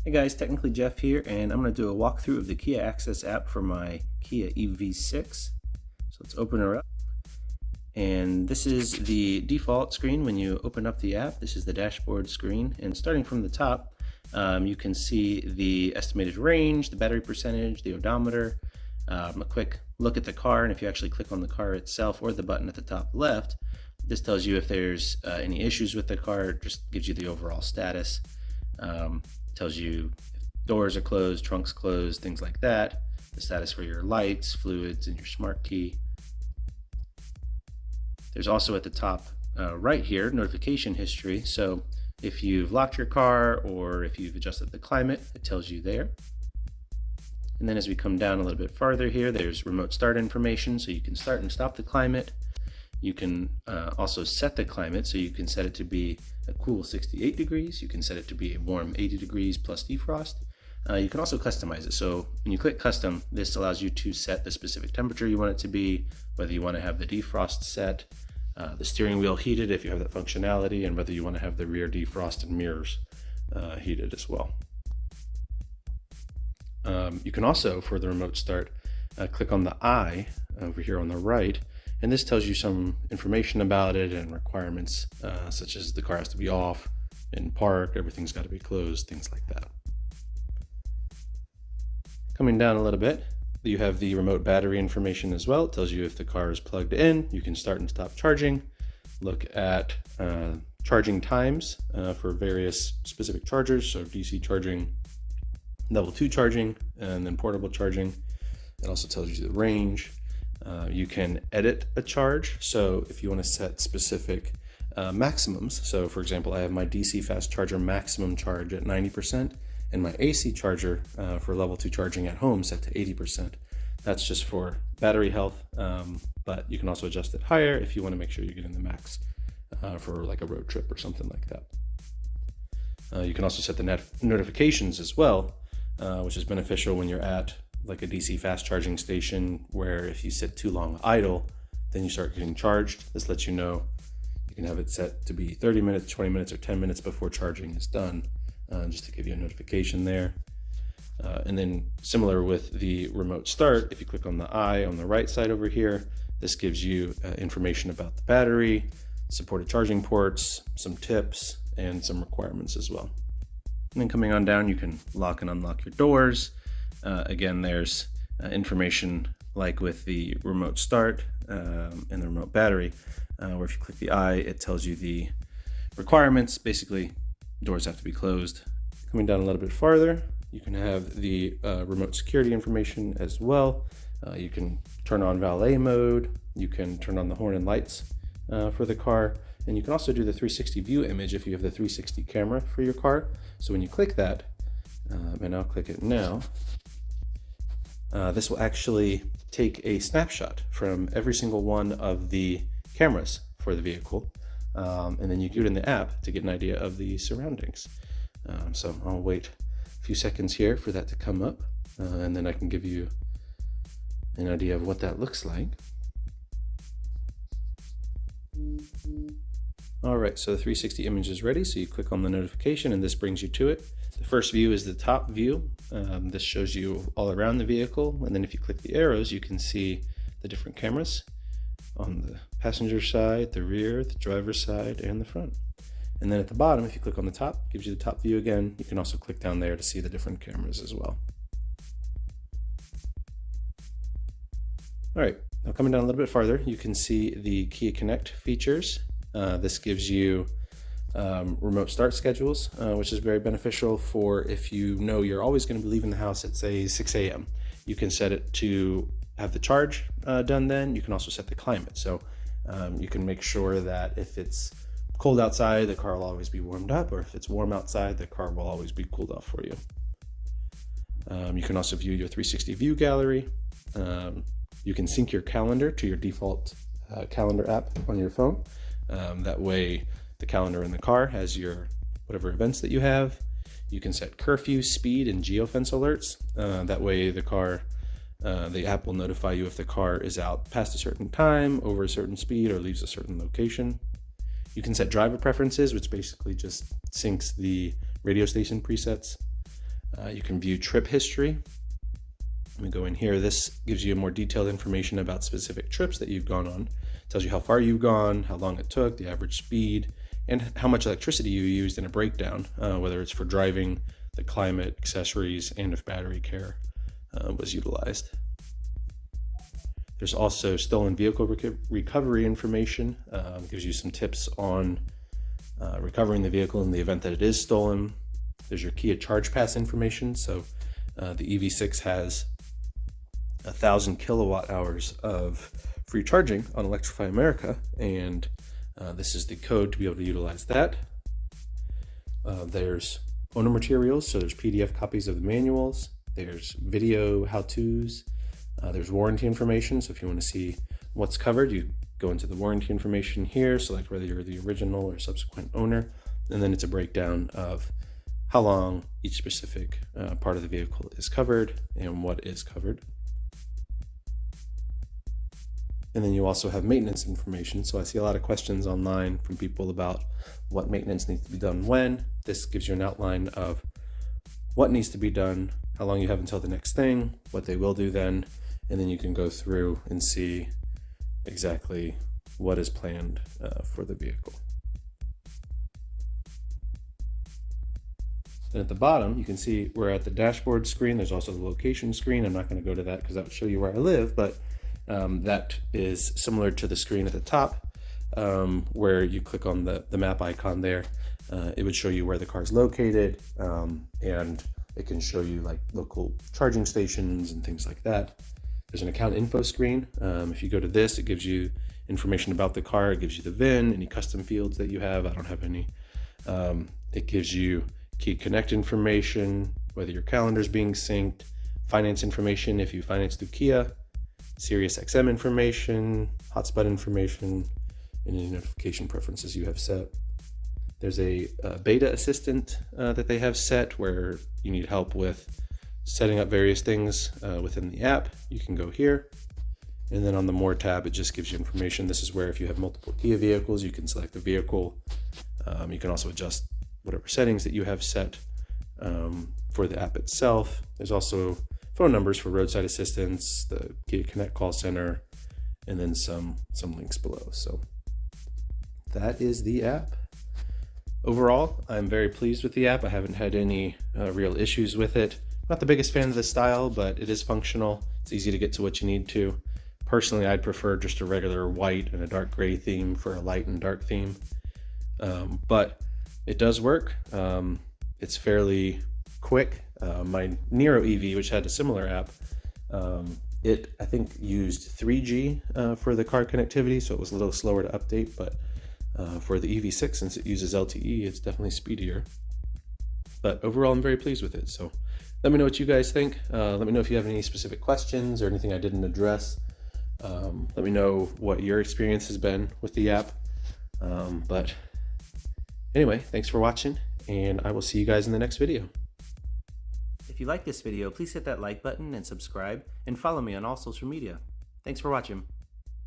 Hey guys, Technically Jeff here, and I'm going to do a walkthrough of the Kia Access app for my Kia EV6. So let's open her up. And this is the default screen when you open up the app. This is the dashboard screen, and starting from the top, you can see the estimated range, the battery percentage, the odometer, a quick look at the car, and if you actually click on the car itself or the button at the top left, this tells you if there's any issues with the car. It just gives you the overall status. Tells you if doors are closed, trunks closed, things like that, the status for your lights, fluids, and your smart key. There's also at the top right here, notification history. So if you've locked your car or if you've adjusted the climate, it tells you there. And then as we come down a little bit farther here, there's remote start information, so you can start and stop the climate. You can also set the climate, so you can set it to be a cool 68 degrees. You can set it to be a warm 80 degrees plus defrost. You can also customize it. So when you click custom, this allows you to set the specific temperature you want it to be, whether you want to have the defrost set, the steering wheel heated if you have that functionality, and whether you want to have the rear defrost and mirrors heated as well. You can also, for the remote start, click on the eye over here on the right, and this tells you some information about it and requirements, such as the car has to be off, in park, everything's got to be closed, things like that. Coming down a little bit, you have the remote battery information as well. It tells you if the car is plugged in. You can start and stop charging. Look at charging times for various specific chargers, so DC charging, level 2 charging, and then portable charging. It also tells you the range. You can edit a charge, so if you want to set specific maximums, so for example, I have my DC fast charger maximum charge at 90% and my AC charger for level 2 charging at home set to 80%. That's just for battery health, but you can also adjust it higher if you want to make sure you're getting the max for like a road trip or something like that. You can also set the notifications as well, which is beneficial when you're at like a DC fast charging station, where if you sit too long idle, then you start getting charged. This lets you know. You can have it set to be 30 minutes, 20 minutes, or 10 minutes before charging is done, just to give you a notification there. And then similar with the remote start, if you click on the eye on the right side over here, this gives you information about the battery, supported charging ports, some tips, and some requirements as well. And then coming on down, you can lock and unlock your doors. Again, there's information like with the remote start and the remote battery, where if you click the eye, it tells you the requirements. Basically, doors have to be closed. Coming down a little bit farther, you can have the remote security information as well. You can turn on valet mode. You can turn on the horn and lights for the car. And you can also do the 360 view image if you have the 360 camera for your car. So when you click that, and I'll click it now, this will actually take a snapshot from every single one of the cameras for the vehicle, and then you do it in the app to get an idea of the surroundings. So I'll wait a few seconds here for that to come up, and then I can give you an idea of what that looks like. All right, so the 360 image is ready, so you click on the notification and this brings you to it. The first view is the top view. This shows you all around the vehicle, and then if you click the arrows, you can see the different cameras on the passenger side, the rear, the driver's side, and the front. And then at the bottom, if you click on the top, it gives you the top view again. You can also click down there to see the different cameras as well. All right, now coming down a little bit farther, you can see the Kia Connect features. This gives you remote start schedules, which is very beneficial for if you know you're always going to be leaving the house at say 6 a.m. You can set it to have the charge done then. You can also set the climate. So you can make sure that if it's cold outside, the car will always be warmed up, or if it's warm outside, the car will always be cooled off for you. You can also view your 360 view gallery. You can sync your calendar to your default calendar app on your phone. That way the calendar in the car has your whatever events that you have. You can set curfew, speed, and geofence alerts. That way the app will notify you if the car is out past a certain time, over a certain speed, or leaves a certain location. You can set driver preferences, which basically just syncs the radio station presets. You can view trip history. Let me go in here. This gives you more detailed information about specific trips that you've gone on. It tells you how far you've gone, how long it took, the average speed, and how much electricity you used in a breakdown, whether it's for driving, the climate, accessories, and if battery care was utilized. There's also stolen vehicle recovery information. Gives you some tips on recovering the vehicle in the event that it is stolen. There's your Kia Charge Pass information. So the EV6 has 1,000 kilowatt hours of free charging on Electrify America, and this is the code to be able to utilize that. There's owner materials, so there's PDF copies of the manuals. There's video how-tos. There's warranty information, so if you want to see what's covered, you go into the warranty information here, select whether you're the original or subsequent owner, and then it's a breakdown of how long each specific part of the vehicle is covered and what is covered. And then you also have maintenance information. So I see a lot of questions online from people about what maintenance needs to be done when. This gives you an outline of what needs to be done, how long you have until the next thing, what they will do then, and then you can go through and see exactly what is planned for the vehicle. And at the bottom, you can see we're at the dashboard screen. There's also the location screen. I'm not going to go to that because that would show you where I live, but that is similar to the screen at the top, where you click on the map icon there. It would show you where the car is located, and it can show you like local charging stations and things like that. There's an account info screen. If you go to this, it gives you information about the car. It gives you the VIN, any custom fields that you have. I don't have any. It gives you Key Connect information, whether your calendar is being synced, finance information if you finance through Kia, Sirius XM information, hotspot information, and any notification preferences you have set. There's a beta assistant that they have set where you need help with setting up various things within the app. You can go here, and then on the More tab, it just gives you information. This is where if you have multiple Kia vehicles, you can select the vehicle. You can also adjust whatever settings that you have set for the app itself. There's also phone numbers for roadside assistance, the Kia Connect call center, and then some links below. So that is the app. Overall, I'm very pleased with the app. I haven't had any real issues with it. Not the biggest fan of the style, but it is functional. It's easy to get to what you need to. Personally, I'd prefer just a regular white and a dark gray theme for a light and dark theme. But it does work. It's fairly quick. My Nero EV, which had a similar app, it I think used 3G for the car connectivity, so it was a little slower to update, but for the EV6, since it uses LTE, it's definitely speedier. But overall, I'm very pleased with it. So let me know what you guys think. Let me know if you have any specific questions or anything I didn't address. Let me know what your experience has been with the app. But anyway, thanks for watching, and I will see you guys in the next video. If you like this video, please hit that like button and subscribe, and follow me on all social media. Thanks for watching.